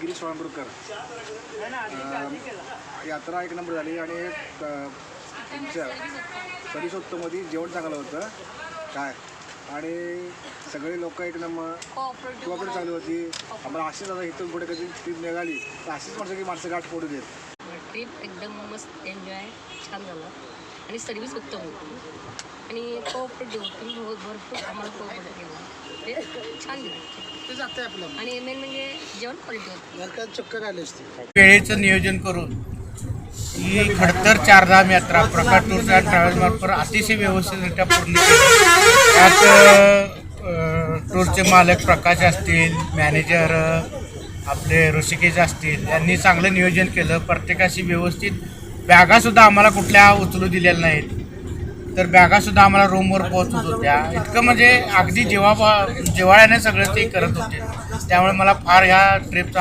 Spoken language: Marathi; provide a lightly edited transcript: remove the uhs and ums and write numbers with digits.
गिरीश वांगुरकर. यात्रा एक नंबर झाली आणि तुमच्या सरीसोत्तमध्ये जेवण चांगलं होतं काय आणि सगळे लोक एक नंबर कोऑपरेट चालू होती. आम्हाला अशीच आता इथून पुढे कधी ट्रीप निघाली तर अशीच माणसं गाठ फोडू देत. ट्रिप एकदम मस्त एन्जॉय छान झालं आणि सर्विस उत्तम होती आणि कोऑपरेटिव्ह होती. भरपूर आम्हाला कोऑपरेट केलं ते छान दिलं ते जातं आपलं आणि मेन म्हणजे जेवण क्वालिटी होतं. चक्कर आले असते. वेळेचं नियोजन करून ही खडतर चारधाम यात्रा प्रकाश टूर्स अँड ट्रॅव्हल्समार्फत अतिशय व्यवस्थितरित्या पूर्ण केली. त्यात टूरचे मालक प्रकाश असतील, मॅनेजर आपले ऋषिकेश असतील, यांनी चांगलं नियोजन केलं. प्रत्येकाशी व्यवस्थित बॅगासुद्धा आम्हाला कुठल्या उचलू दिलेल्या नाहीत, तर बॅगासुद्धा आम्हाला रूमवर पोहोचत होत्या. इतकं म्हणजे अगदी जिव्हाळ्याने सगळं ते करत होते. त्यामुळे मला फार ह्या ट्रिपचा